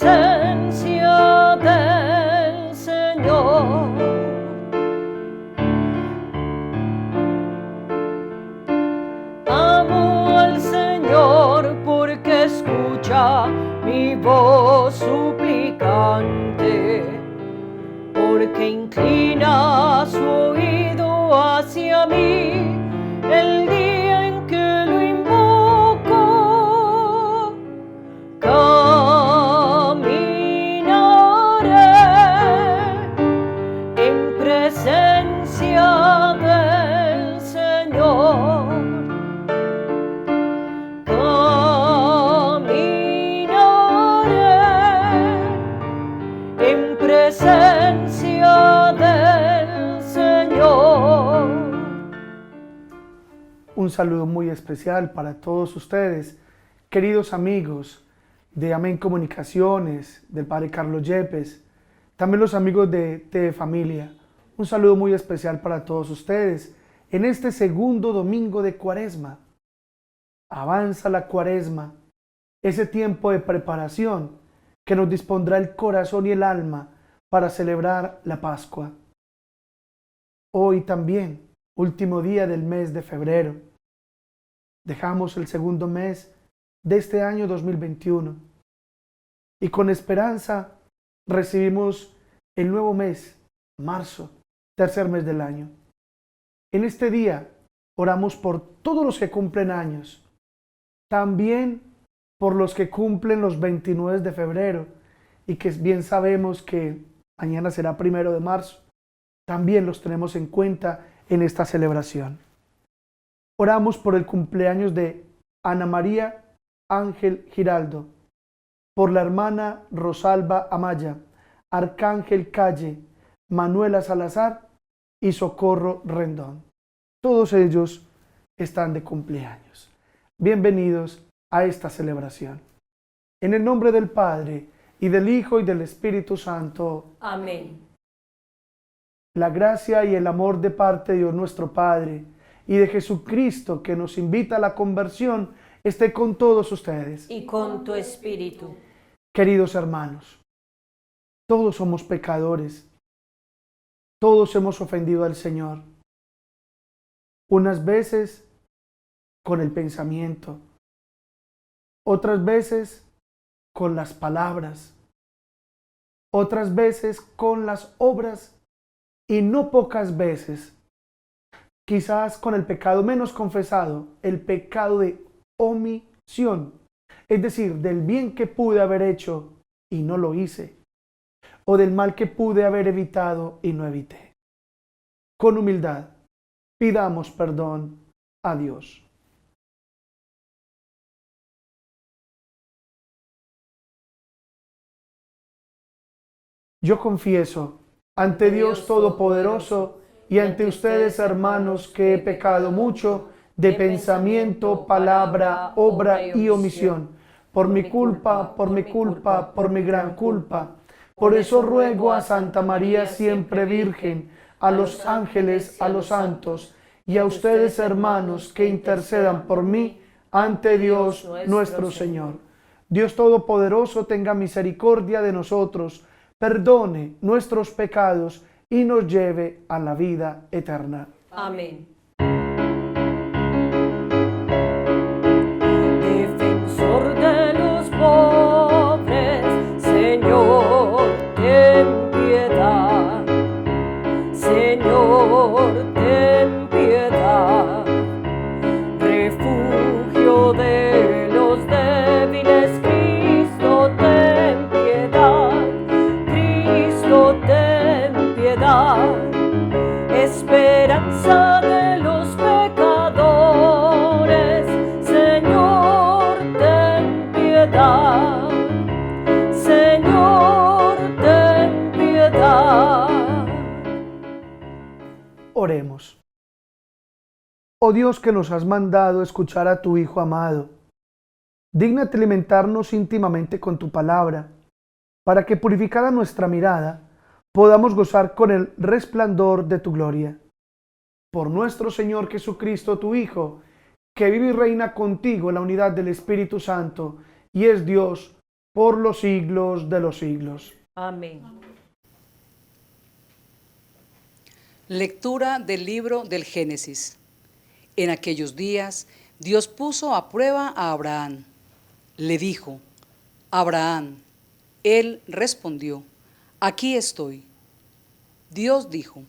presencia del Señor. Amo al Señor porque escucha mi voz suplicante, porque inclina su oído hacia mí el día en que lo invoco. Caminaré en presencia del Señor. En presencia del Señor. Un saludo muy especial para todos ustedes, queridos amigos de Amén Comunicaciones, del Padre Carlos Yepes, también los amigos de TV Familia. Un saludo muy especial para todos ustedes en este segundo domingo de Cuaresma. Avanza la Cuaresma, ese tiempo de preparación que nos dispondrá el corazón y el alma para celebrar la Pascua. Hoy también, último día del mes de febrero. Dejamos el segundo mes de este año 2021 y con esperanza recibimos el nuevo mes, marzo, tercer mes del año. En este día oramos por todos los que cumplen años, también por los que cumplen los 29 de febrero y que bien sabemos que mañana será 1 de marzo. También los tenemos en cuenta en esta celebración. Oramos por el cumpleaños de Ana María Ángel Giraldo, por la hermana Rosalba Amaya, Arcángel Calle, Manuela Salazar y Socorro Rendón. Todos ellos están de cumpleaños. Bienvenidos a esta celebración. En el nombre del Padre, y del Hijo, y del Espíritu Santo. Amén. La gracia y el amor de parte de Dios nuestro Padre, y de Jesucristo, que nos invita a la conversión, esté con todos ustedes. Y con tu espíritu. Queridos hermanos, todos somos pecadores. Todos hemos ofendido al Señor. Unas veces con el pensamiento, otras veces con las palabras, otras veces con las obras y no pocas veces, quizás con el pecado menos confesado, el pecado de omisión, es decir, del bien que pude haber hecho y no lo hice, o del mal que pude haber evitado y no evité. Con humildad, pidamos perdón a Dios. Yo confieso ante Dios Todopoderoso y ante ustedes, hermanos, que he pecado mucho de pensamiento, palabra, obra y omisión, por mi culpa, por mi gran culpa. Por eso ruego a Santa María siempre Virgen, a los ángeles, a los santos, y a ustedes, hermanos, que intercedan por mí ante Dios nuestro Señor. Dios Todopoderoso tenga misericordia de nosotros, perdone nuestros pecados y nos lleve a la vida eterna. Amén. Defensor de los pobres, Señor, ten piedad. Señor, ten piedad. Refugio de los débiles, Cristo, ten piedad. Cristo, ten piedad. Esperanza de los pecadores, Señor, ten piedad. Señor, ten piedad. Oremos. Oh Dios, que nos has mandado escuchar a tu Hijo amado, dígnate alimentarnos íntimamente con tu palabra, para que purificada nuestra mirada, podamos gozar con el resplandor de tu gloria. Por nuestro Señor Jesucristo, tu Hijo, que vive y reina contigo en la unidad del Espíritu Santo, y es Dios por los siglos de los siglos. Amén. Lectura del libro del Génesis. En aquellos días, Dios puso a prueba a Abraham. Le dijo: Abraham. Él respondió: aquí estoy. Dios dijo: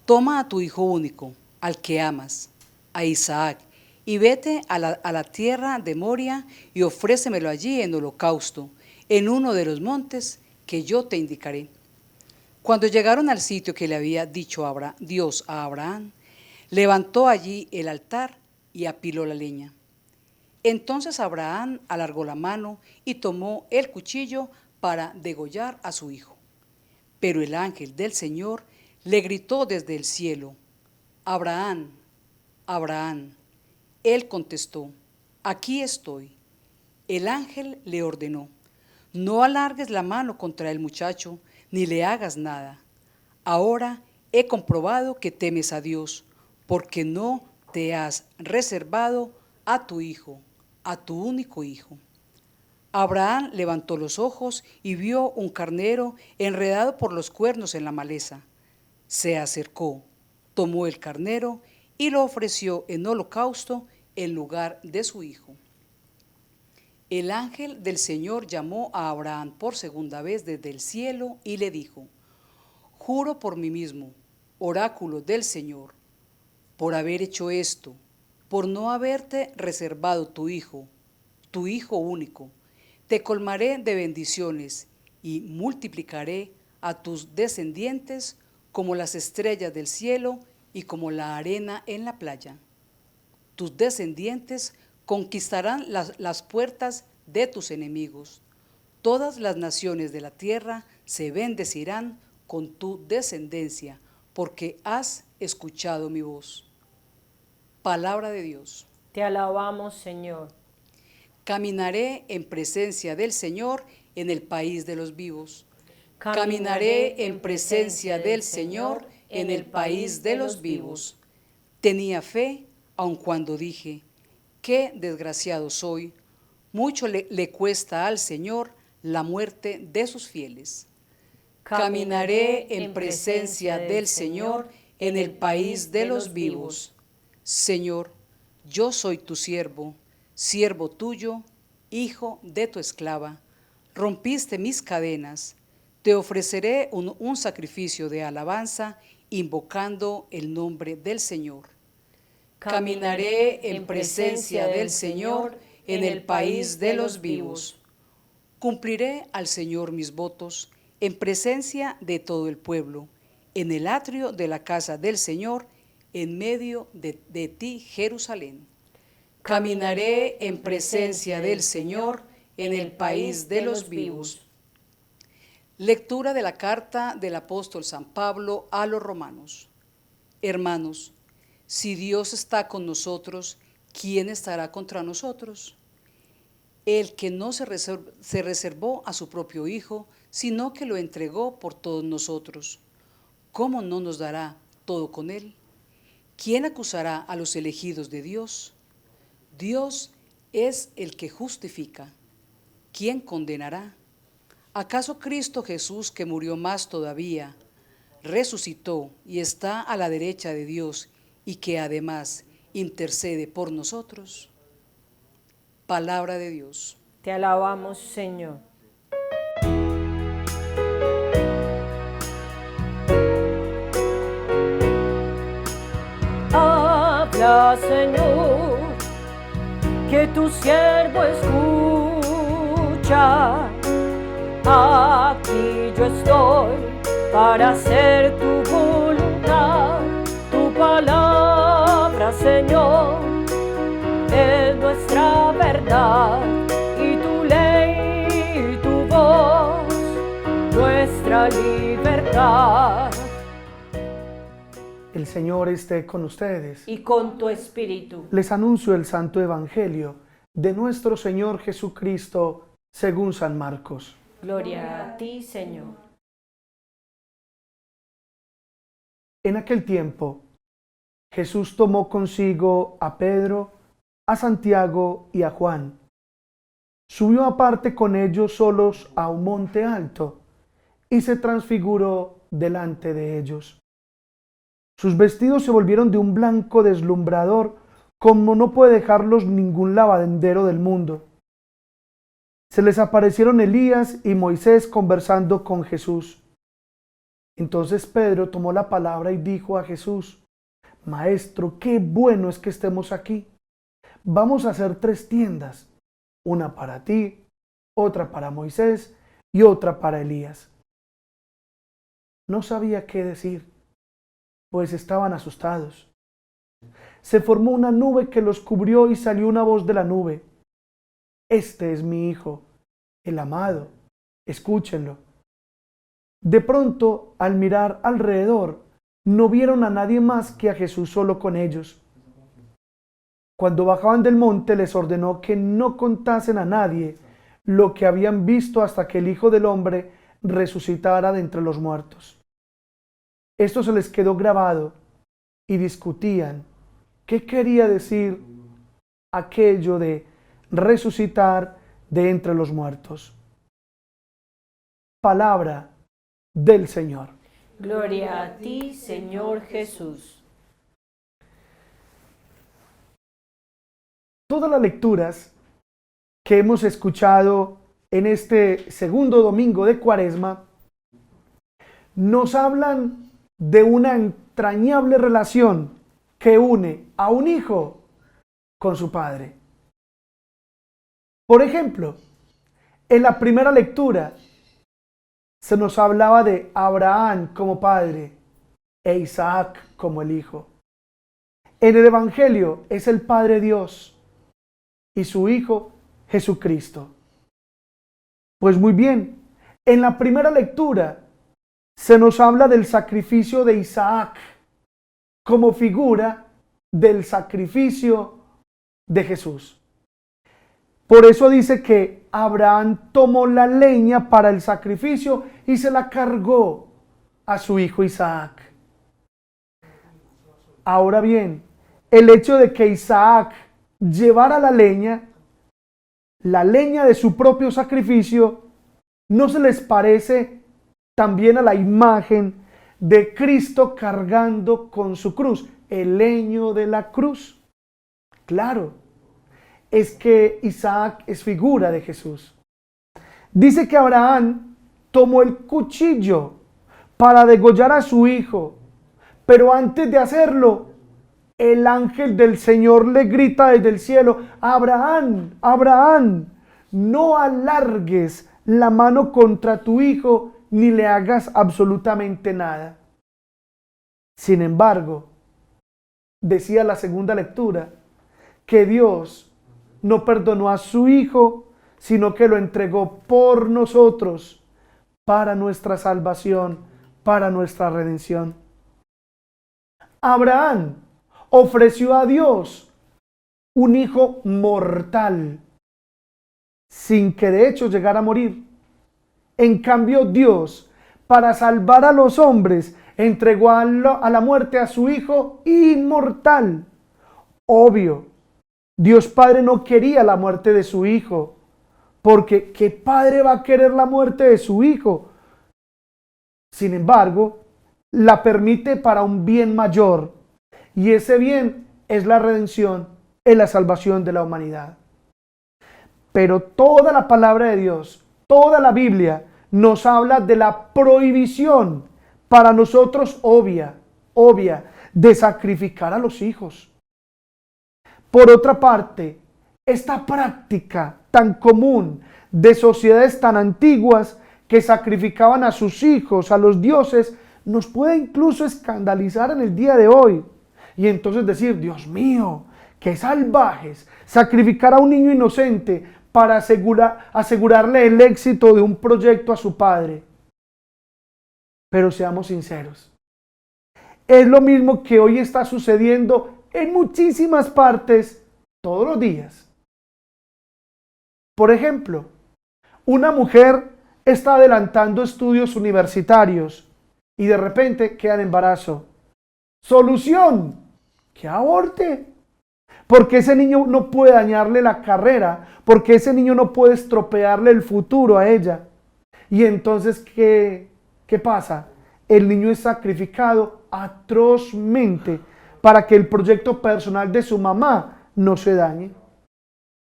toma a tu hijo único, al que amas, a Isaac, y vete a la tierra de Moria y ofrécemelo allí en holocausto, en uno de los montes que yo te indicaré. Cuando llegaron al sitio que le había dicho Dios a Abraham, levantó allí el altar y apiló la leña. Entonces Abraham alargó la mano y tomó el cuchillo para degollar a su hijo. Pero el ángel del Señor le gritó desde el cielo: Abraham, Abraham. Él contestó: aquí estoy. El ángel le ordenó: no alargues la mano contra el muchacho, ni le hagas nada. Ahora he comprobado que temes a Dios, porque no te has reservado a tu hijo, a tu único hijo. Abraham levantó los ojos y vio un carnero enredado por los cuernos en la maleza. Se acercó, tomó el carnero y lo ofreció en holocausto en lugar de su hijo. El ángel del Señor llamó a Abraham por segunda vez desde el cielo y le dijo: juro por mí mismo, oráculo del Señor, por haber hecho esto, por no haberte reservado tu hijo único, te colmaré de bendiciones y multiplicaré a tus descendientes como las estrellas del cielo y como la arena en la playa. Tus descendientes conquistarán las puertas de tus enemigos. Todas las naciones de la tierra se bendecirán con tu descendencia, porque has escuchado mi voz. Palabra de Dios. Te alabamos, Señor. Caminaré en presencia del Señor en el país de los vivos. Caminaré en presencia del Señor en el país de los vivos. Tenía fe, aun cuando dije: qué desgraciado soy, mucho le cuesta al Señor la muerte de sus fieles. Caminaré en presencia del Señor en el país de los vivos. Señor, yo soy tu siervo, siervo tuyo, hijo de tu esclava. Rompiste mis cadenas. Te ofreceré un sacrificio de alabanza, invocando el nombre del Señor. Caminaré en presencia del Señor en el país de los vivos. Cumpliré al Señor mis votos en presencia de todo el pueblo, en el atrio de la casa del Señor, en medio de ti, Jerusalén. Caminaré en presencia del Señor en el país de los vivos. Lectura de la carta del apóstol San Pablo a los romanos. Hermanos, si Dios está con nosotros, ¿quién estará contra nosotros? El que no se reservó a su propio Hijo, sino que lo entregó por todos nosotros, ¿cómo no nos dará todo con él? ¿Quién acusará a los elegidos de Dios? Dios es el que justifica. ¿Quién condenará? ¿Acaso Cristo Jesús, que murió más todavía, resucitó y está a la derecha de Dios y que además intercede por nosotros? Palabra de Dios. Te alabamos, Señor. Habla, Señor, que tu siervo escucha. Aquí yo estoy para hacer tu voluntad. Tu palabra, Señor, es nuestra verdad, y tu ley y tu voz, nuestra libertad. El Señor esté con ustedes. Y con tu espíritu. Les anuncio el Santo Evangelio de nuestro Señor Jesucristo según San Marcos. Gloria a ti, Señor. En aquel tiempo, Jesús tomó consigo a Pedro, a Santiago y a Juan, subió aparte con ellos solos a un monte alto y se transfiguró delante de ellos. Sus vestidos se volvieron de un blanco deslumbrador, como no puede dejarlos ningún lavandero del mundo. Se les aparecieron Elías y Moisés conversando con Jesús. Entonces Pedro tomó la palabra y dijo a Jesús: Maestro, qué bueno es que estemos aquí. Vamos a hacer 3 tiendas, una para ti, otra para Moisés y otra para Elías. No sabía qué decir, pues estaban asustados. Se formó una nube que los cubrió y salió una voz de la nube: Este es mi Hijo, el amado, escúchenlo. De pronto, al mirar alrededor, no vieron a nadie más que a Jesús solo con ellos. Cuando bajaban del monte, les ordenó que no contasen a nadie lo que habían visto hasta que el Hijo del Hombre resucitara de entre los muertos. Esto se les quedó grabado y discutían qué quería decir aquello de resucitar de entre los muertos. Palabra del Señor. Gloria a ti, Señor Jesús. Todas las lecturas que hemos escuchado en este segundo domingo de Cuaresma nos hablan de una entrañable relación que une a un hijo con su padre. Por ejemplo, en la primera lectura se nos hablaba de Abraham como padre e Isaac como el hijo. En el Evangelio es el Padre Dios y su Hijo Jesucristo. Pues muy bien, en la primera lectura se nos habla del sacrificio de Isaac como figura del sacrificio de Jesús. Por eso dice que Abraham tomó la leña para el sacrificio y se la cargó a su hijo Isaac. Ahora bien, el hecho de que Isaac llevara la leña de su propio sacrificio, ¿no se les parece también a la imagen de Cristo cargando con su cruz, el leño de la cruz? Claro, es que Isaac es figura de Jesús. Dice que Abraham tomó el cuchillo para degollar a su hijo, pero antes de hacerlo, el ángel del Señor le grita desde el cielo: Abraham, Abraham, no alargues la mano contra tu hijo ni le hagas absolutamente nada. Sin embargo, decía la segunda lectura, que Dios no perdonó a su hijo, sino que lo entregó por nosotros, para nuestra salvación, para nuestra redención. Abraham ofreció a Dios un hijo mortal, sin que de hecho llegara a morir. En cambio, Dios, para salvar a los hombres, entregó a la muerte a su hijo inmortal. Obvio, Dios Padre no quería la muerte de su hijo, porque ¿qué padre va a querer la muerte de su hijo? Sin embargo, la permite para un bien mayor, y ese bien es la redención, es la salvación de la humanidad. Pero toda la palabra de Dios, toda la Biblia, nos habla de la prohibición, para nosotros obvia, de sacrificar a los hijos. Por otra parte, esta práctica tan común de sociedades tan antiguas que sacrificaban a sus hijos, a los dioses, nos puede incluso escandalizar en el día de hoy. Y entonces decir: Dios mío, qué salvajes, sacrificar a un niño inocente para asegurarle el éxito de un proyecto a su padre. Pero seamos sinceros, es lo mismo que hoy está sucediendo en muchísimas partes todos los días. Por ejemplo, una mujer está adelantando estudios universitarios y de repente queda en embarazo. Solución: que aborte. porque ese niño no puede dañarle la carrera, porque ese niño no puede estropearle el futuro a ella. Y entonces, ¿qué pasa? El niño es sacrificado atrozmente para que el proyecto personal de su mamá no se dañe.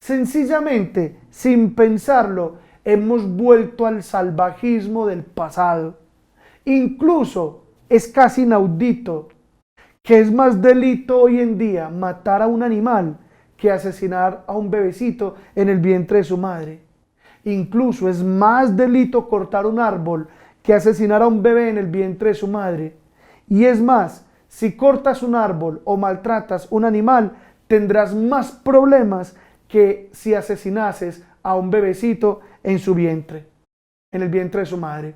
Sencillamente, sin pensarlo, hemos vuelto al salvajismo del pasado. Incluso es casi inaudito que es más delito hoy en día matar a un animal que asesinar a un bebecito en el vientre de su madre. Incluso es más delito cortar un árbol que asesinar a un bebé en el vientre de su madre. Y es más, si cortas un árbol o maltratas un animal, tendrás más problemas que si asesinases a un bebecito en su vientre, en el vientre de su madre.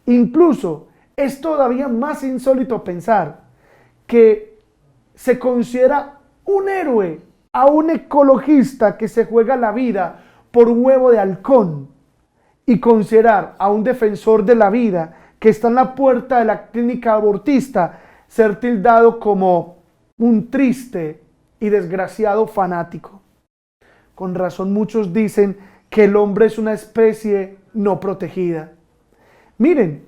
Incluso es todavía más insólito pensar que se considera un héroe a un ecologista que se juega la vida por un huevo de halcón, y considerar a un defensor de la vida que está en la puerta de la clínica abortista ser tildado como un triste y desgraciado fanático. Con razón muchos dicen que el hombre es una especie no protegida. Miren,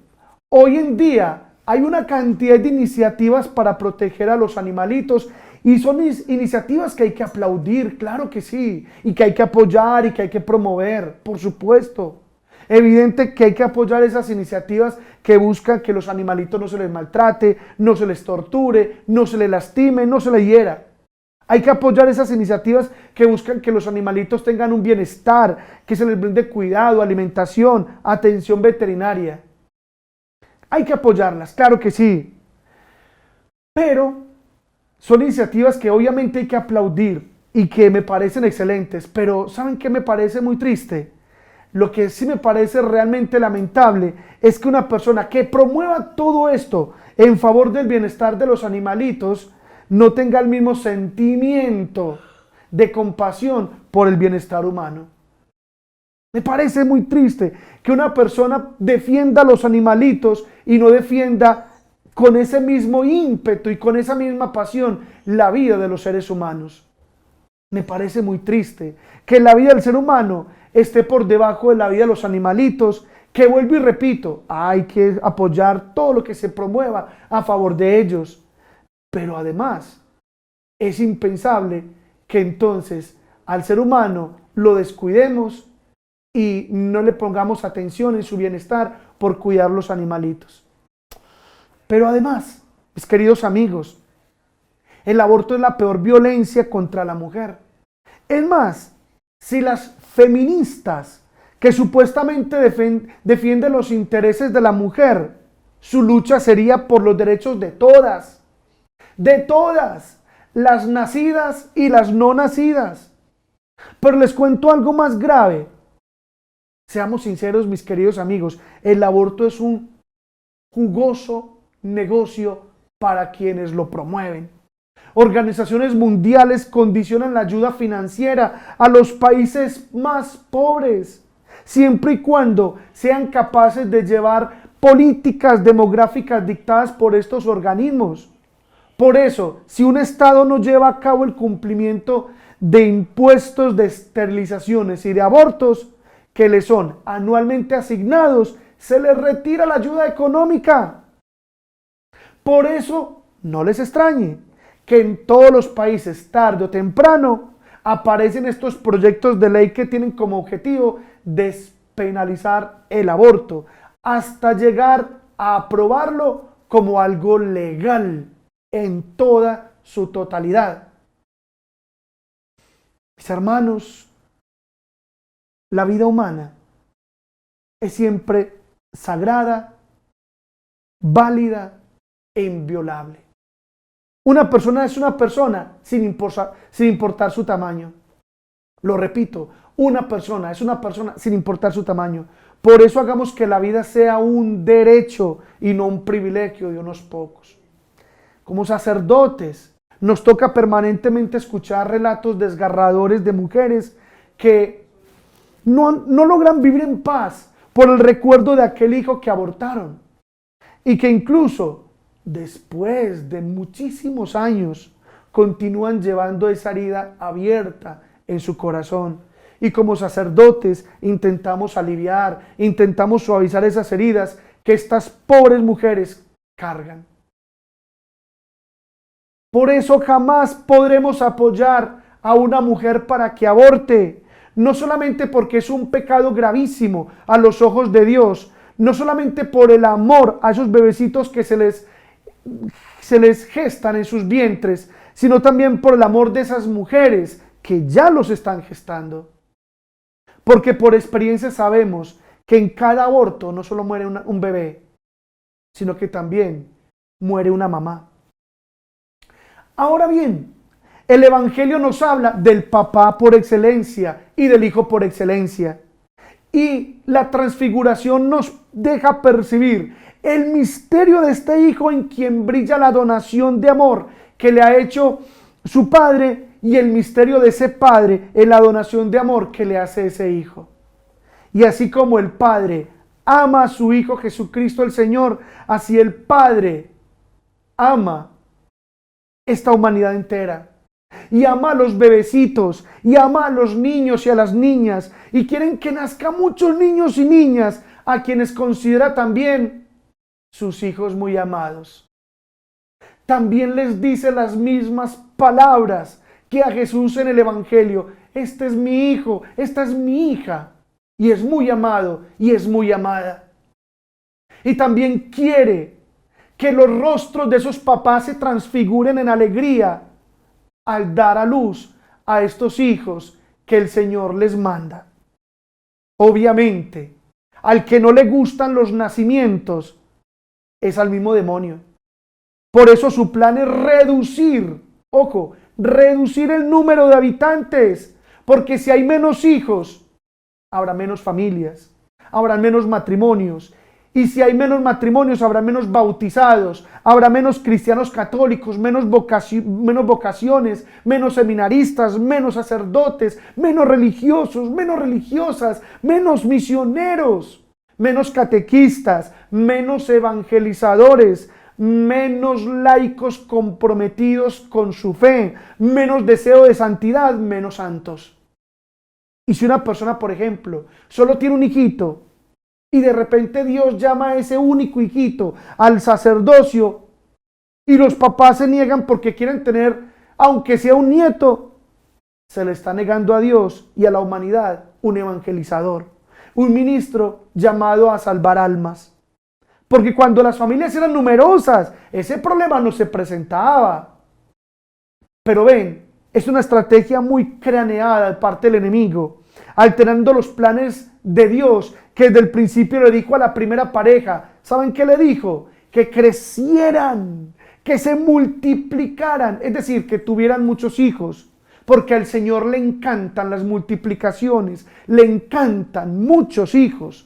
hoy en día hay una cantidad de iniciativas para proteger a los animalitos, y son iniciativas que hay que aplaudir, claro que sí, y que hay que apoyar y que hay que promover, por supuesto. Evidente que hay que apoyar esas iniciativas que buscan que los animalitos no se les maltrate, no se les torture, no se les lastime, no se les hiera. Hay que apoyar esas iniciativas que buscan que los animalitos tengan un bienestar, que se les brinde cuidado, alimentación, atención veterinaria. Hay que apoyarlas, claro que sí. Pero son iniciativas que obviamente hay que aplaudir y que me parecen excelentes. Pero ¿saben qué me parece muy triste? Lo que sí me parece realmente lamentable es que una persona que promueva todo esto en favor del bienestar de los animalitos no tenga el mismo sentimiento de compasión por el bienestar humano. Me parece muy triste que una persona defienda a los animalitos y no defienda con ese mismo ímpetu y con esa misma pasión la vida de los seres humanos. Me parece muy triste que la vida del ser humano esté por debajo de la vida de los animalitos, que vuelvo y repito, hay que apoyar todo lo que se promueva a favor de ellos. Pero además, es impensable que entonces al ser humano lo descuidemos y no le pongamos atención en su bienestar por cuidar los animalitos. Pero además, mis queridos amigos, el aborto es la peor violencia contra la mujer. Es más, si las feministas que supuestamente defienden los intereses de la mujer, su lucha sería por los derechos de todas, las nacidas y las no nacidas. Pero les cuento algo más grave. Seamos sinceros, mis queridos amigos, el aborto es un jugoso negocio para quienes lo promueven. Organizaciones mundiales condicionan la ayuda financiera a los países más pobres, siempre y cuando sean capaces de llevar políticas demográficas dictadas por estos organismos. Por eso, si un Estado no lleva a cabo el cumplimiento de impuestos de esterilizaciones y de abortos que le son anualmente asignados, se les retira la ayuda económica. Por eso, no les extrañe que en todos los países, tarde o temprano, aparecen estos proyectos de ley que tienen como objetivo despenalizar el aborto, hasta llegar a aprobarlo como algo legal en toda su totalidad. Mis hermanos, la vida humana es siempre sagrada, válida e inviolable. Una persona es una persona sin importar su tamaño. Lo repito, una persona es una persona sin importar su tamaño. Por eso hagamos que la vida sea un derecho y no un privilegio de unos pocos. Como sacerdotes, nos toca permanentemente escuchar relatos desgarradores de mujeres que no logran vivir en paz por el recuerdo de aquel hijo que abortaron y que incluso después de muchísimos años continúan llevando esa herida abierta en su corazón. Y como sacerdotes intentamos aliviar, intentamos suavizar esas heridas que estas pobres mujeres cargan. Por eso jamás podremos apoyar a una mujer para que aborte, no solamente porque es un pecado gravísimo a los ojos de Dios, no solamente por el amor a esos bebecitos que se les gestan en sus vientres, sino también por el amor de esas mujeres que ya los están gestando. Porque por experiencia sabemos que en cada aborto no solo muere un bebé, sino que también muere una mamá. Ahora bien, el Evangelio nos habla del papá por excelencia y del hijo por excelencia. Y la transfiguración nos deja percibir el misterio de este hijo en quien brilla la donación de amor que le ha hecho su padre, y el misterio de ese padre en la donación de amor que le hace ese hijo. Y así como el Padre ama a su Hijo Jesucristo el Señor, así el Padre ama esta humanidad entera. Y ama a los bebecitos, y ama a los niños y a las niñas, y quieren que nazcan muchos niños y niñas, a quienes considera también sus hijos muy amados. También les dice las mismas palabras que a Jesús en el Evangelio: este es mi hijo, esta es mi hija, y es muy amado y es muy amada. Y también quiere que los rostros de esos papás se transfiguren en alegría al dar a luz a estos hijos que el Señor les manda. Obviamente, al que no le gustan los nacimientos es al mismo demonio. Por eso su plan es reducir, ojo, reducir el número de habitantes, porque si hay menos hijos, habrá menos familias, habrá menos matrimonios, y si hay menos matrimonios, habrá menos bautizados, habrá menos cristianos católicos, menos vocaciones, menos seminaristas, menos sacerdotes, menos religiosos, menos religiosas, menos misioneros, menos catequistas, menos evangelizadores, menos laicos comprometidos con su fe, menos deseo de santidad, menos santos. Y si una persona, por ejemplo, solo tiene un hijito y de repente Dios llama a ese único hijito al sacerdocio y los papás se niegan porque quieren tener, aunque sea un nieto, se le está negando a Dios y a la humanidad un evangelizador, un ministro llamado a salvar almas. Porque cuando las familias eran numerosas, ese problema no se presentaba. Pero ven, es una estrategia muy craneada de parte del enemigo, alterando los planes de Dios, que desde el principio le dijo a la primera pareja. ¿Saben qué le dijo? Que crecieran, que se multiplicaran, es decir, que tuvieran muchos hijos, porque al Señor le encantan las multiplicaciones, le encantan muchos hijos.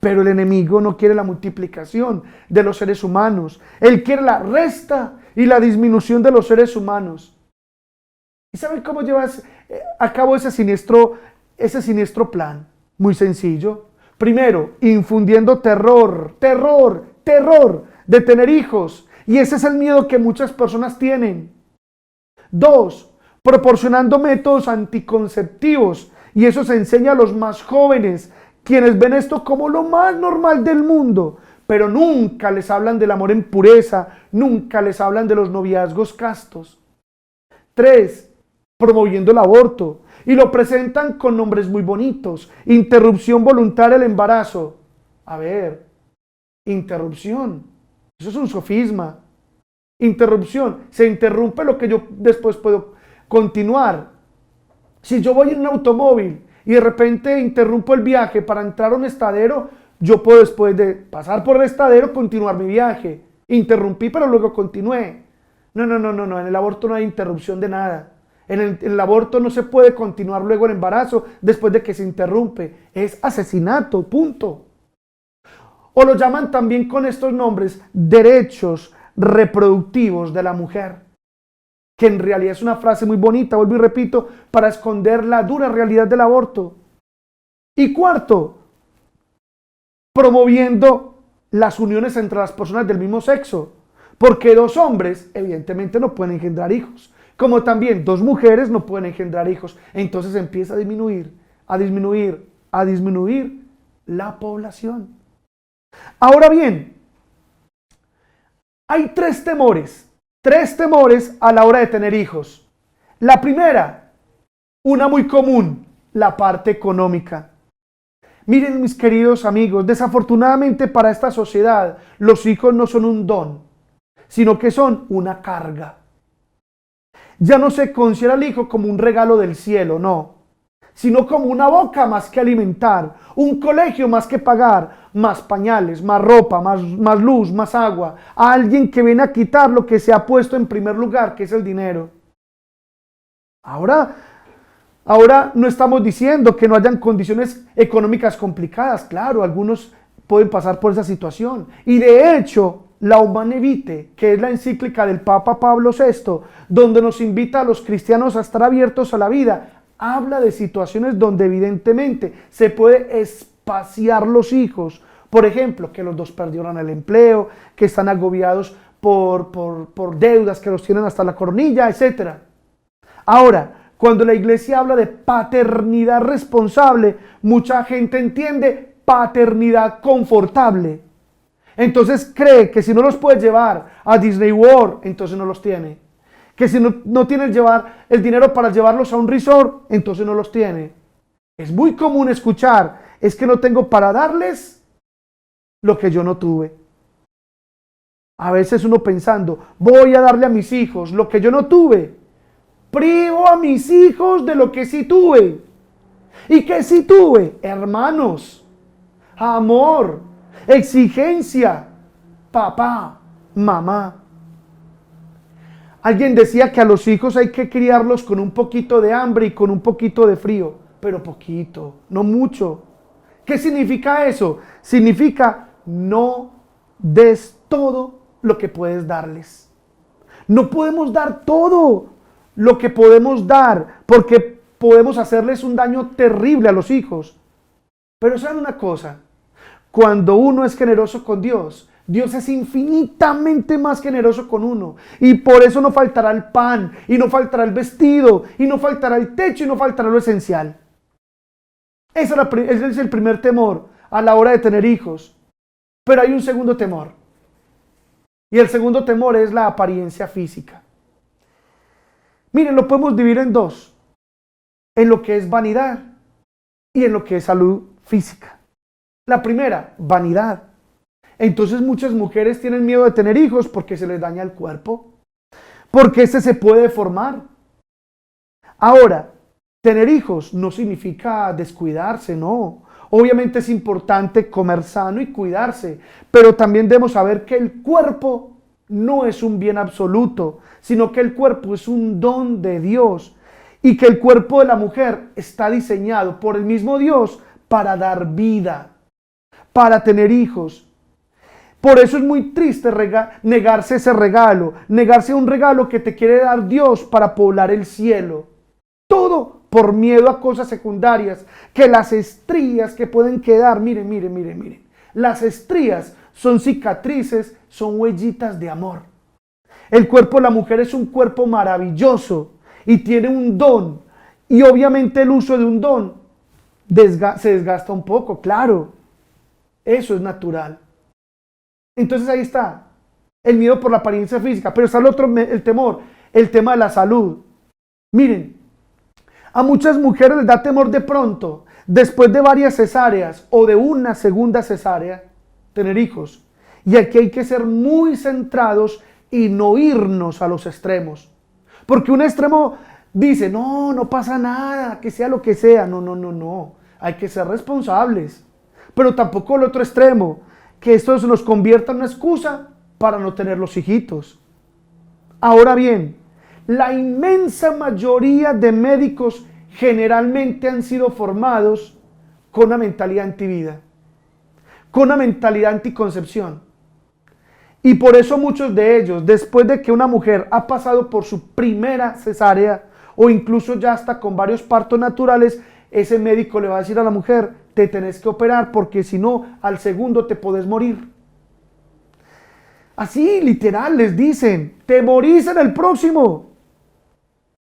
Pero el enemigo no quiere la multiplicación de los seres humanos. Él quiere la resta y la disminución de los seres humanos. ¿Y saben cómo llevas a cabo ese siniestro plan? Muy sencillo. Primero, infundiendo terror de tener hijos. Y ese es el miedo que muchas personas tienen. 2, proporcionando métodos anticonceptivos. Y eso se enseña a los más jóvenes, quienes ven esto como lo más normal del mundo, pero nunca les hablan del amor en pureza, nunca les hablan de los noviazgos castos. 3, promoviendo el aborto, y lo presentan con nombres muy bonitos: interrupción voluntaria del embarazo. A ver, interrupción, eso es un sofisma. Interrupción, se interrumpe lo que yo después puedo continuar. Si yo voy en un automóvil y de repente interrumpo el viaje para entrar a un estadero, yo puedo, después de pasar por el estadero, continuar mi viaje. Interrumpí, pero luego continué. No, en el aborto no hay interrupción de nada. En el aborto no se puede continuar luego el embarazo después de que se interrumpe. Es asesinato, punto. O lo llaman también con estos nombres: derechos reproductivos de la mujer, que en realidad es una frase muy bonita, vuelvo y repito, para esconder la dura realidad del aborto. Y 4, promoviendo las uniones entre las personas del mismo sexo, Porque dos hombres evidentemente no pueden engendrar hijos, como también dos mujeres no pueden engendrar hijos. Entonces empieza a disminuir, a disminuir, a disminuir la población. Ahora bien, hay tres temores a la hora de tener hijos. La primera, una muy común, la parte económica. Miren, mis queridos amigos, desafortunadamente para esta sociedad, los hijos no son un don, sino que son una carga. Ya no se considera el hijo como un regalo del cielo, no, sino como una boca más que alimentar, un colegio más que pagar, más pañales, más ropa, más luz, más agua, a alguien que viene a quitar lo que se ha puesto en primer lugar, que es el dinero. Ahora no estamos diciendo que no hayan condiciones económicas complicadas, claro, algunos pueden pasar por esa situación. Y de hecho, la Humanae Vitae, que es la encíclica del Papa Pablo VI, donde nos invita a los cristianos a estar abiertos a la vida, habla de situaciones donde evidentemente se puede espaciar los hijos. Por ejemplo, que los dos perdieron el empleo, que están agobiados por deudas que los tienen hasta la coronilla, etc. Ahora, cuando la iglesia habla de paternidad responsable, mucha gente entiende paternidad confortable. Entonces cree que si no los puede llevar a Disney World, entonces no los tiene. Que si no tiene el dinero para llevarlos a un resort, entonces no los tiene. Es muy común escuchar, es que no tengo para darles lo que yo no tuve. A veces uno pensando, voy a darle a mis hijos lo que yo no tuve. Privo a mis hijos de lo que sí tuve. ¿Y qué sí tuve? Hermanos, amor, exigencia, papá, mamá. Alguien decía que a los hijos hay que criarlos con un poquito de hambre y con un poquito de frío, pero poquito, no mucho. ¿Qué significa eso? Significa no des todo lo que puedes darles. No podemos dar todo lo que podemos dar, porque podemos hacerles un daño terrible a los hijos. Pero ¿saben una cosa? Cuando uno es generoso con Dios, Dios es infinitamente más generoso con uno. Y por eso no faltará el pan, y no faltará el vestido, y no faltará el techo, y no faltará lo esencial. Ese es el primer temor a la hora de tener hijos. Pero hay un segundo temor. Y el segundo temor es la apariencia física. Miren, lo podemos dividir en dos. En lo que es vanidad y en lo que es salud física. La primera, vanidad. Entonces muchas mujeres tienen miedo de tener hijos porque se les daña el cuerpo. Porque se puede deformar. Ahora, tener hijos no significa descuidarse, no. Obviamente es importante comer sano y cuidarse, pero también debemos saber que el cuerpo no es un bien absoluto, sino que el cuerpo es un don de Dios y que el cuerpo de la mujer está diseñado por el mismo Dios para dar vida, para tener hijos. Por eso es muy triste negarse ese regalo, negarse a un regalo que te quiere dar Dios para poblar el cielo. Todo por miedo a cosas secundarias, que las estrías que pueden quedar, miren. Las estrías son cicatrices, son huellitas de amor. El cuerpo de la mujer es un cuerpo maravilloso y tiene un don. Y obviamente el uso de un don se desgasta un poco, claro. Eso es natural. Entonces ahí está el miedo por la apariencia física, pero está el temor, el tema de la salud. Miren, a muchas mujeres les da temor de pronto, después de varias cesáreas o de una segunda cesárea, tener hijos. Y aquí hay que ser muy centrados y no irnos a los extremos. Porque un extremo dice, no pasa nada, que sea lo que sea. No. Hay que ser responsables. Pero tampoco el otro extremo, que esto se nos convierta en una excusa para no tener los hijitos. Ahora bien, la inmensa mayoría de médicos generalmente han sido formados con una mentalidad antivida, con una mentalidad anticoncepción. Y por eso muchos de ellos, después de que una mujer ha pasado por su primera cesárea o incluso ya hasta con varios partos naturales, ese médico le va a decir a la mujer, te tenés que operar porque si no, al segundo te podés morir. Así, literal, les dicen, temoricen al próximo.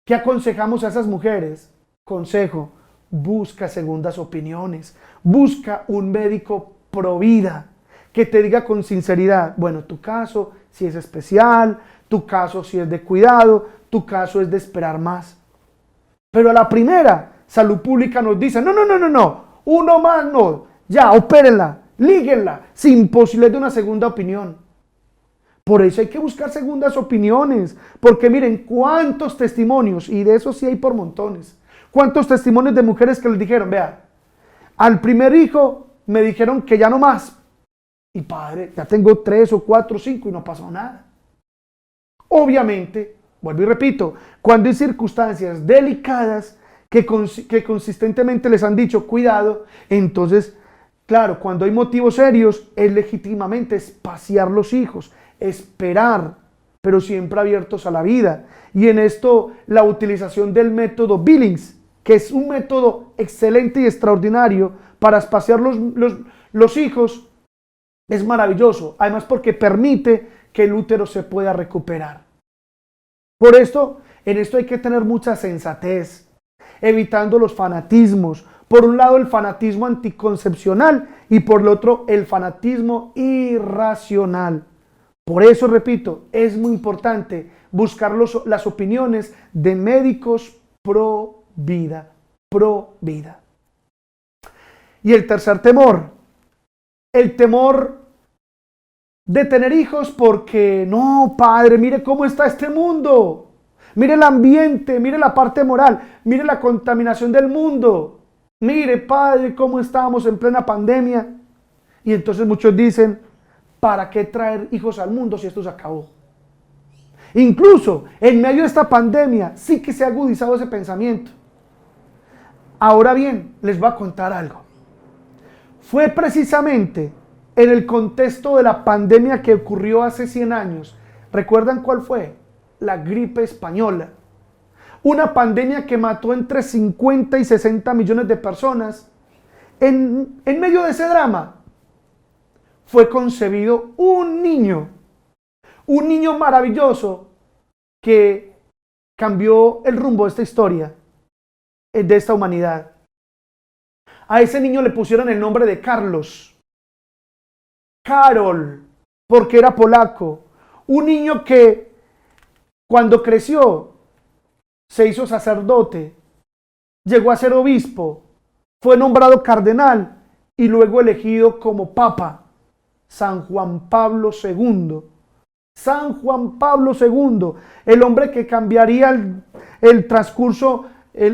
¿Qué aconsejamos a esas mujeres? Consejo, busca segundas opiniones, busca un médico pro vida que te diga con sinceridad, bueno, tu caso si es especial, tu caso si es de cuidado, tu caso es de esperar más. Pero a la primera, Salud Pública nos dice, no, uno más no, ya, opérenla, líguenla, sin posibilidad de una segunda opinión. Por eso hay que buscar segundas opiniones, porque miren cuántos testimonios, y de eso sí hay por montones, cuántos testimonios de mujeres que les dijeron, vea, al primer hijo me dijeron que ya no más, y padre, ya tengo 3 o 4 o 5 y no pasó nada. Obviamente, vuelvo y repito, cuando hay circunstancias delicadas que consistentemente les han dicho cuidado, entonces, claro, cuando hay motivos serios, es legítimamente espaciar los hijos, esperar, pero siempre abiertos a la vida. Y en esto, la utilización del método Billings, que es un método excelente y extraordinario para espaciar los hijos, es maravilloso. Además, porque permite que el útero se pueda recuperar. Por esto, en esto hay que tener mucha sensatez, evitando los fanatismos. Por un lado, el fanatismo anticoncepcional y por el otro, el fanatismo irracional. Por eso, repito, es muy importante buscar las opiniones de médicos pro vida, pro vida. Y el tercer temor, el temor de tener hijos porque, no, padre, mire cómo está este mundo, mire el ambiente, mire la parte moral, mire la contaminación del mundo, mire, padre, cómo estamos en plena pandemia. Y entonces muchos dicen, ¿para qué traer hijos al mundo si esto se acabó? Incluso en medio de esta pandemia sí que se ha agudizado ese pensamiento. Ahora bien, les voy a contar algo. Fue precisamente en el contexto de la pandemia que ocurrió hace 100 años. ¿Recuerdan cuál fue? La gripe española. Una pandemia que mató entre 50 y 60 millones de personas. En medio de ese drama fue concebido un niño maravilloso que cambió el rumbo de esta historia, de esta humanidad. A ese niño le pusieron el nombre de Carlos, Karol, porque era polaco. Un niño que cuando creció se hizo sacerdote, llegó a ser obispo, fue nombrado cardenal y luego elegido como papa. San Juan Pablo II. San Juan Pablo II, el hombre que cambiaría el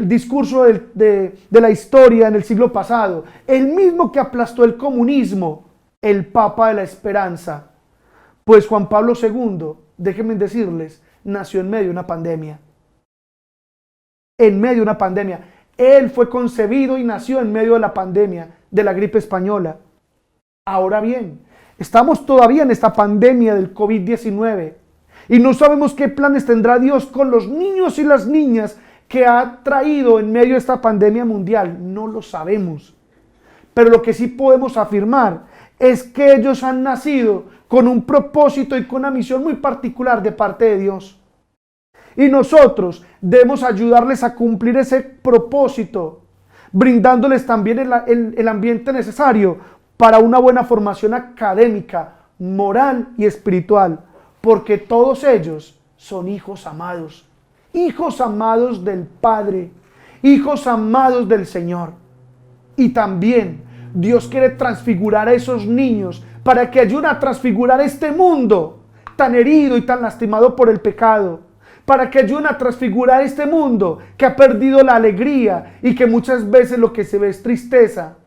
discurso de la historia en el siglo pasado, el mismo que aplastó el comunismo, el Papa de la Esperanza. Pues Juan Pablo II, déjenme decirles, nació en medio de una pandemia. En medio de una pandemia. Él fue concebido y nació en medio de la pandemia de la gripe española. Ahora bien, estamos todavía en esta pandemia del COVID-19 y no sabemos qué planes tendrá Dios con los niños y las niñas que ha traído en medio de esta pandemia mundial. No lo sabemos. Pero lo que sí podemos afirmar es que ellos han nacido con un propósito y con una misión muy particular de parte de Dios. Y nosotros debemos ayudarles a cumplir ese propósito, brindándoles también el ambiente necesario para una buena formación académica, moral y espiritual, porque todos ellos son hijos amados del Padre, hijos amados del Señor. Y también Dios quiere transfigurar a esos niños para que ayuden a transfigurar este mundo tan herido y tan lastimado por el pecado, para que ayuden a transfigurar este mundo que ha perdido la alegría y que muchas veces lo que se ve es tristeza.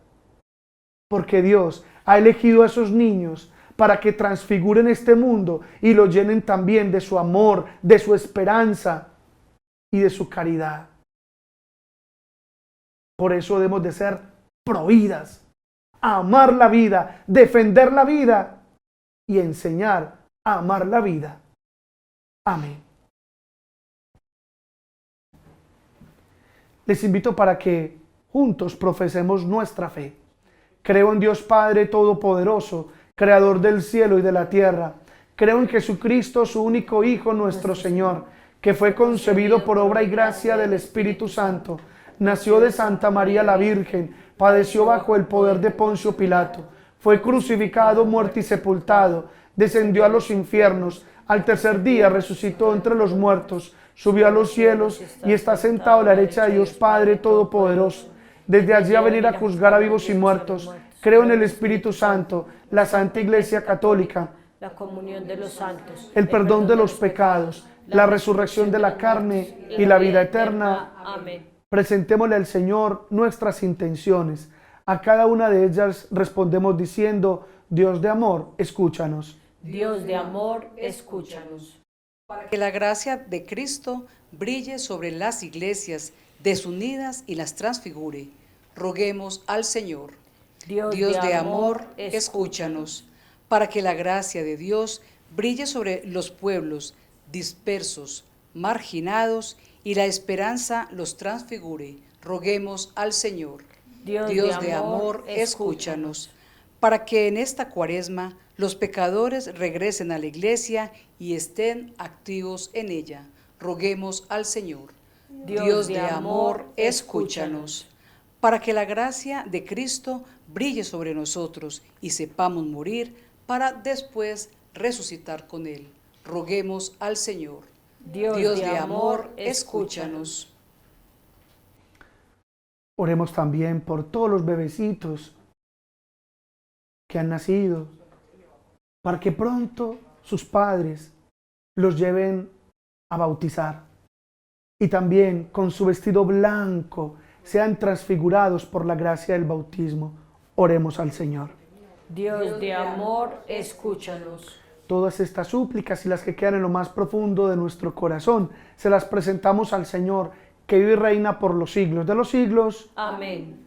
Porque Dios ha elegido a esos niños para que transfiguren este mundo y lo llenen también de su amor, de su esperanza y de su caridad. Por eso debemos de ser providas, amar la vida, defender la vida y enseñar a amar la vida. Amén. Les invito para que juntos profesemos nuestra fe. Creo en Dios Padre Todopoderoso, Creador del cielo y de la tierra. Creo en Jesucristo, su único Hijo, nuestro Señor, que fue concebido por obra y gracia del Espíritu Santo. Nació de Santa María la Virgen, padeció bajo el poder de Poncio Pilato, fue crucificado, muerto y sepultado, descendió a los infiernos, al tercer día resucitó entre los muertos, subió a los cielos y está sentado a la derecha de Dios Padre Todopoderoso. Desde allí a venir a juzgar a vivos y muertos. Creo en el Espíritu Santo, la Santa Iglesia Católica, la comunión de los santos, el perdón de los pecados, la resurrección de la carne y la vida eterna. Amén. Presentémosle al Señor nuestras intenciones. A cada una de ellas respondemos diciendo: Dios de amor, escúchanos. Dios de amor, escúchanos. Para que la gracia de Cristo brille sobre las iglesias desunidas y las transfigure, roguemos al Señor. Dios de amor, escúchanos. Para que la gracia de Dios brille sobre los pueblos dispersos, marginados, y la esperanza los transfigure, roguemos al Señor. Dios de amor, escúchanos. Para que en esta Cuaresma los pecadores regresen a la iglesia y estén activos en ella, roguemos al Señor. Dios de amor, escúchanos. Para que la gracia de Cristo brille sobre nosotros y sepamos morir para después resucitar con Él, roguemos al Señor. Dios de amor, escúchanos. Oremos también por todos los bebecitos que han nacido, para que pronto sus padres los lleven a bautizar y también con su vestido blanco sean transfigurados por la gracia del bautismo. Oremos al Señor. Dios de amor, escúchanos. Todas estas súplicas y las que quedan en lo más profundo de nuestro corazón, se las presentamos al Señor, que vive y reina por los siglos de los siglos. Amén.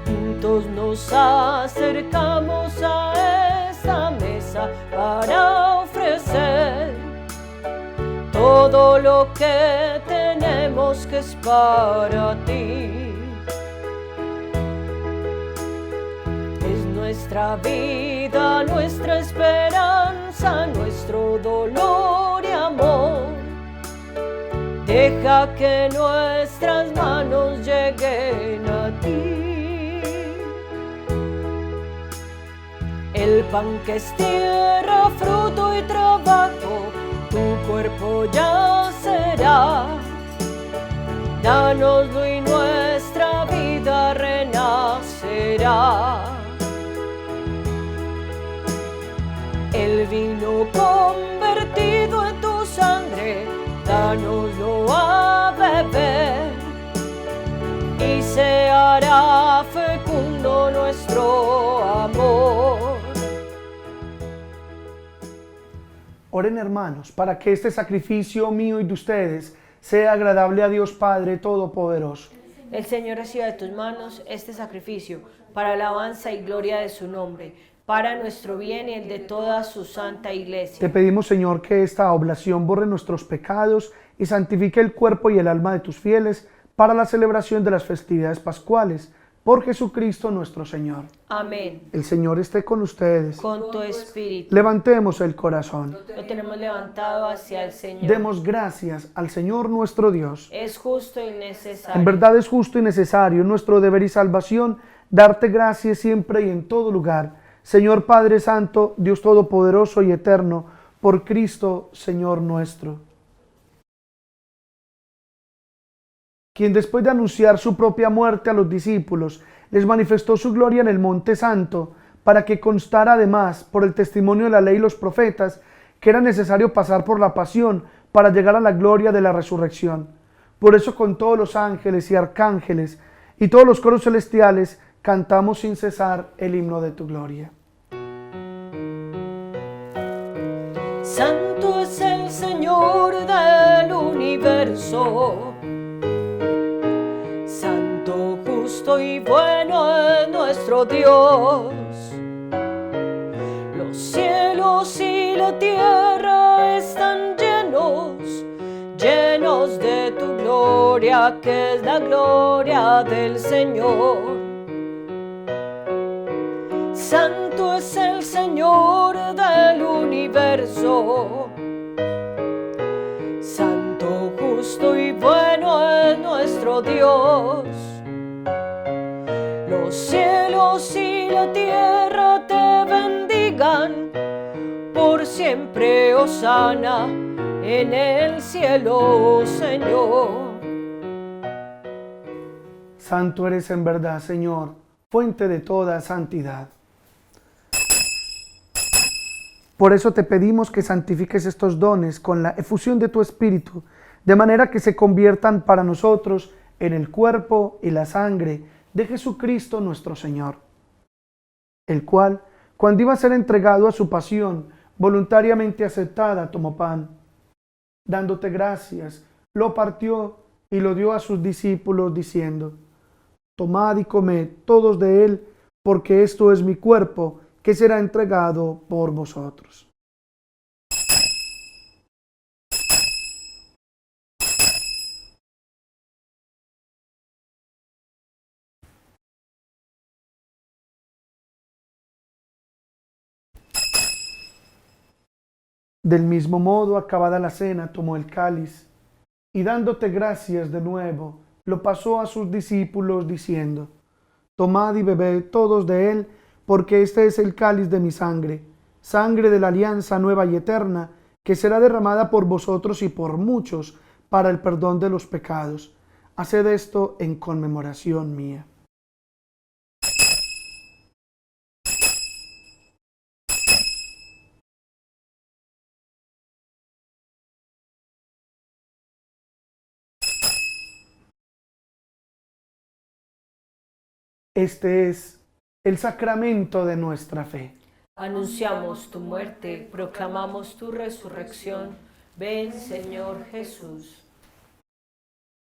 Juntos nos acercamos a esta mesa para ofrecer todo lo que tenemos, que es para ti. Es nuestra vida, nuestra esperanza, nuestro dolor y amor. Deja que nuestras manos lleguen a ti. El pan que es tierra, fruto y trabajo, tu cuerpo ya será. Dánoslo y nuestra vida renacerá. El vino convertido en tu sangre, dánoslo a beber, y se hará fecundo nuestro amor. Oren, hermanos, para que este sacrificio mío y de ustedes sea agradable a Dios Padre Todopoderoso. El Señor reciba de tus manos este sacrificio para alabanza y gloria de su nombre, para nuestro bien y el de toda su santa iglesia. Te pedimos, Señor, que esta oblación borre nuestros pecados y santifique el cuerpo y el alma de tus fieles para la celebración de las festividades pascuales. Por Jesucristo nuestro Señor. Amén. El Señor esté con ustedes. Con tu espíritu. Levantemos el corazón. Lo tenemos levantado hacia el Señor. Demos gracias al Señor nuestro Dios. Es justo y necesario. En verdad es justo y necesario, nuestro deber y salvación, darte gracias siempre y en todo lugar. Señor Padre Santo, Dios Todopoderoso y Eterno, por Cristo, Señor nuestro. Quien después de anunciar su propia muerte a los discípulos, les manifestó su gloria en el Monte Santo, para que constara además, por el testimonio de la ley y los profetas, que era necesario pasar por la pasión para llegar a la gloria de la resurrección. Por eso con todos los ángeles y arcángeles y todos los coros celestiales cantamos sin cesar el himno de tu gloria. Santo es el Señor del universo. Santo, justo y bueno es nuestro Dios. Los cielos y la tierra están llenos de tu gloria, que es la gloria del Señor. universo. Santo, justo y bueno es nuestro Dios. Los cielos y la tierra te bendigan, por siempre hosana en el cielo, oh Señor. Santo eres en verdad, Señor, fuente de toda santidad. Por eso te pedimos que santifiques estos dones con la efusión de tu Espíritu, de manera que se conviertan para nosotros en el cuerpo y la sangre de Jesucristo nuestro Señor, el cual, cuando iba a ser entregado a su pasión, voluntariamente aceptada, tomó pan. Dándote gracias, lo partió y lo dio a sus discípulos, diciendo: tomad y comed todos de él, porque esto es mi cuerpo, que será entregado por vosotros. Del mismo modo, acabada la cena, tomó el cáliz, y dándote gracias de nuevo, lo pasó a sus discípulos, diciendo: tomad y bebed todos de él, porque este es el cáliz de mi sangre, sangre de la alianza nueva y eterna, que será derramada por vosotros y por muchos para el perdón de los pecados. Haced esto en conmemoración mía. Este es el sacramento de nuestra fe. Anunciamos tu muerte, proclamamos tu resurrección. Ven, Señor Jesús.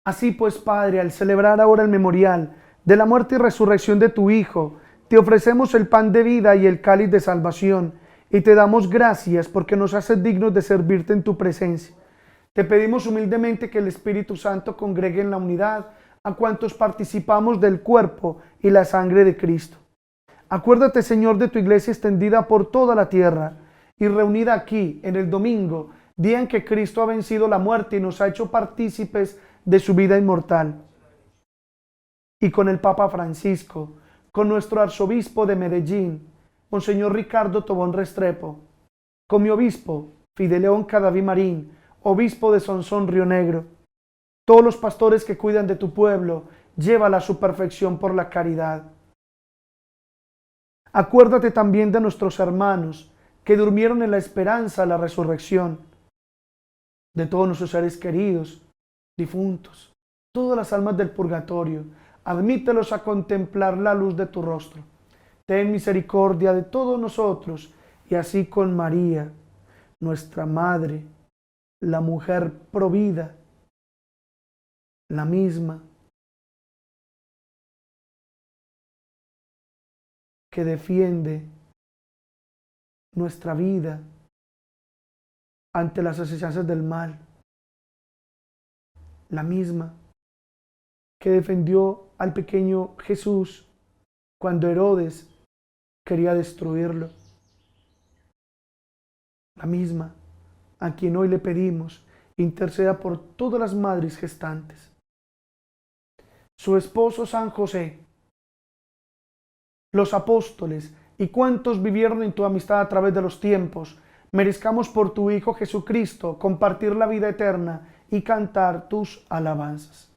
Así pues, Padre, al celebrar ahora el memorial de la muerte y resurrección de tu Hijo, te ofrecemos el pan de vida y el cáliz de salvación, y te damos gracias porque nos haces dignos de servirte en tu presencia. Te pedimos humildemente que el Espíritu Santo congregue en la unidad a cuantos participamos del cuerpo y la sangre de Cristo. Acuérdate, Señor, de tu iglesia extendida por toda la tierra y reunida aquí en el domingo, día en que Cristo ha vencido la muerte y nos ha hecho partícipes de su vida inmortal. Y con el Papa Francisco, con nuestro arzobispo de Medellín, Monseñor Ricardo Tobón Restrepo, con mi obispo Fideleón Cadaví Marín, obispo de Sonsón Río Negro, todos los pastores que cuidan de tu pueblo, llévala a su perfección por la caridad. Acuérdate también de nuestros hermanos que durmieron en la esperanza de la resurrección, de todos nuestros seres queridos, difuntos, todas las almas del purgatorio, admítelos a contemplar la luz de tu rostro. Ten misericordia de todos nosotros, y así con María, nuestra Madre, la mujer provida, la misma que defiende nuestra vida ante las asechanzas del mal, la misma que defendió al pequeño Jesús cuando Herodes quería destruirlo, la misma a quien hoy le pedimos interceda por todas las madres gestantes, su esposo San José, los apóstoles y cuantos vivieron en tu amistad a través de los tiempos, merezcamos por tu Hijo Jesucristo compartir la vida eterna y cantar tus alabanzas.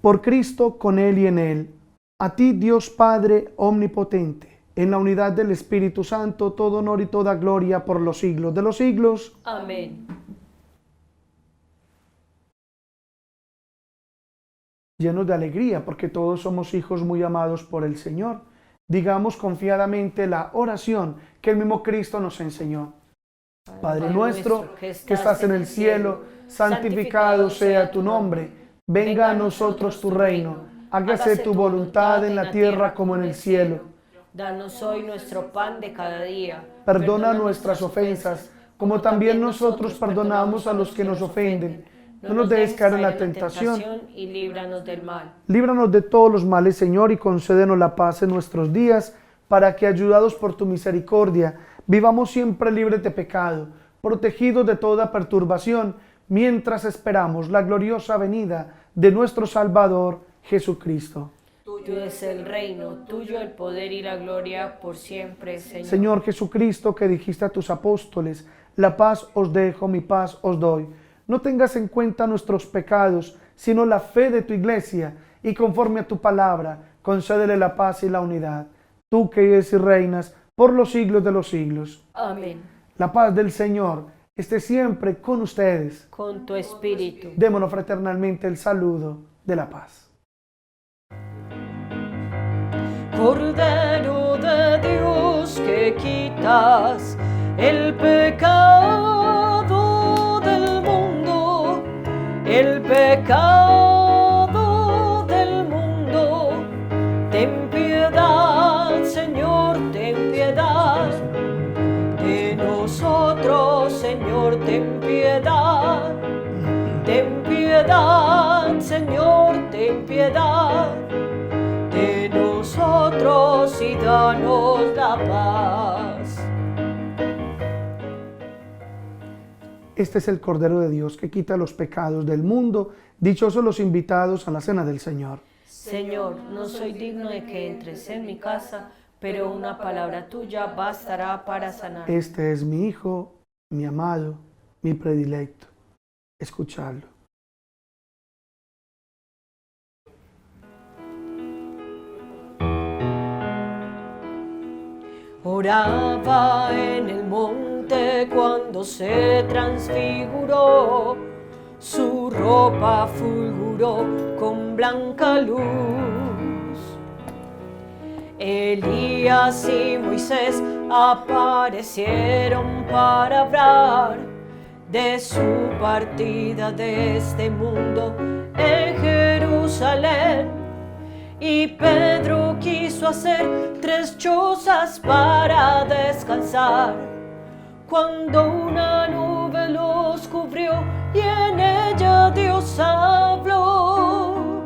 Por Cristo, con Él y en Él, a ti Dios Padre omnipotente, en la unidad del Espíritu Santo, todo honor y toda gloria por los siglos de los siglos. Amén. Llenos de alegría, porque todos somos hijos muy amados por el Señor, digamos confiadamente la oración que el mismo Cristo nos enseñó. Padre nuestro, que estás en el cielo, santificado sea tu nombre. Venga a nosotros tu reino. Hágase tu voluntad en la tierra como en el cielo. Danos hoy nuestro pan de cada día. Perdona nuestras ofensas, como también nosotros perdonamos a los que nos ofenden. No nos dejes caer en la tentación. y líbranos del mal. Líbranos de todos los males, Señor, y concédenos la paz en nuestros días, para que, ayudados por tu misericordia, vivamos siempre libres de pecado, protegidos de toda perturbación, mientras esperamos la gloriosa venida de nuestro Salvador, Jesucristo. Tuyo es el reino, tuyo el poder y la gloria por siempre, Señor. Señor Jesucristo, que dijiste a tus apóstoles, la paz os dejo, mi paz os doy. No tengas en cuenta nuestros pecados, sino la fe de tu iglesia, y conforme a tu palabra, concédele la paz y la unidad. Tú que vives y reinas por los siglos de los siglos. Amén. La paz del Señor esté siempre con ustedes. Con tu espíritu. Démonos fraternalmente el saludo de la paz. Cordero de Dios, que quitas el pecado del mundo, el pecado del mundo, ten piedad, Señor, ten piedad de nosotros, Señor, ten piedad, Señor, ten piedad de nosotros y danos la paz. Este es el Cordero de Dios que quita los pecados del mundo. Dichosos los invitados a la cena del Señor. Señor, no soy digno de que entres en mi casa, pero una palabra tuya bastará para sanar. Este es mi Hijo, mi amado, mi predilecto. Escuchadlo. Oraba en el monte cuando se transfiguró, su ropa fulguró con blanca luz. Elías y Moisés aparecieron para hablar de su partida de este mundo en Jerusalén. Y Pedro quiso hacer 3 chozas para descansar, cuando una nube los cubrió y en ella Dios habló.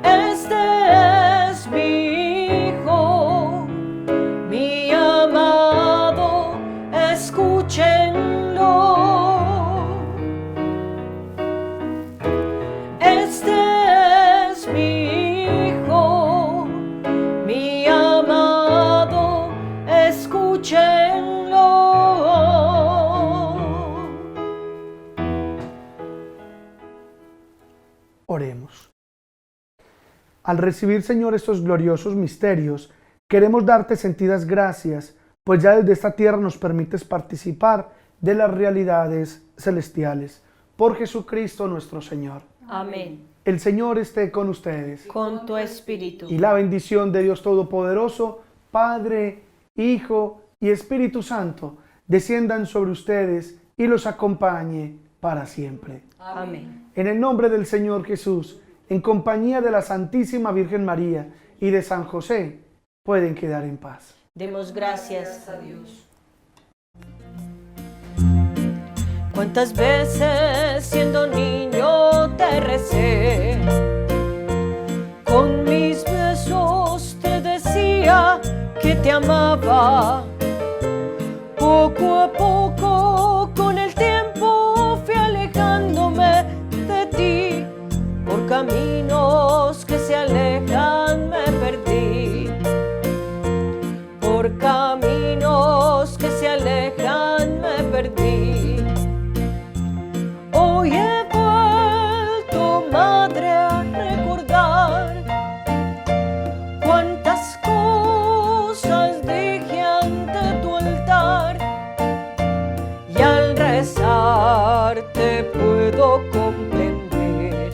Este es mi Hijo, mi amado, escúchenlo. Este es mi Hijo, mi amado, escúchenlo. Oremos. Al recibir, Señor, estos gloriosos misterios, queremos darte sentidas gracias, pues ya desde esta tierra nos permites participar de las realidades celestiales. Por Jesucristo nuestro Señor. Amén. El Señor esté con ustedes. Con tu espíritu. Y la bendición de Dios Todopoderoso, Padre, Hijo y Espíritu Santo, desciendan sobre ustedes y los acompañe para siempre. Amén. En el nombre del Señor Jesús, en compañía de la Santísima Virgen María y de San José, pueden quedar en paz. Demos gracias a Dios. ¿Cuántas veces siendo niño te recé? Con mis besos te decía que te amaba. Poco a poco, con el tiempo, fui alejándome de ti. Por caminos que se alejan me perdí. Por caminos que se alejan me perdí. Hoy he vuelto, madre, a recordar cuántas cosas dije ante tu altar, y al rezar te puedo comprender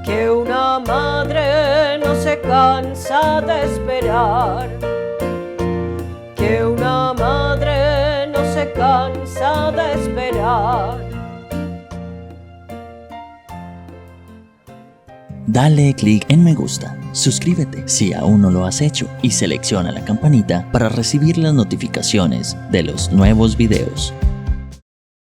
que una madre no se cansa de esperar, que una madre no se cansa de esperar. Dale clic en me gusta, suscríbete si aún no lo has hecho y selecciona la campanita para recibir las notificaciones de los nuevos videos.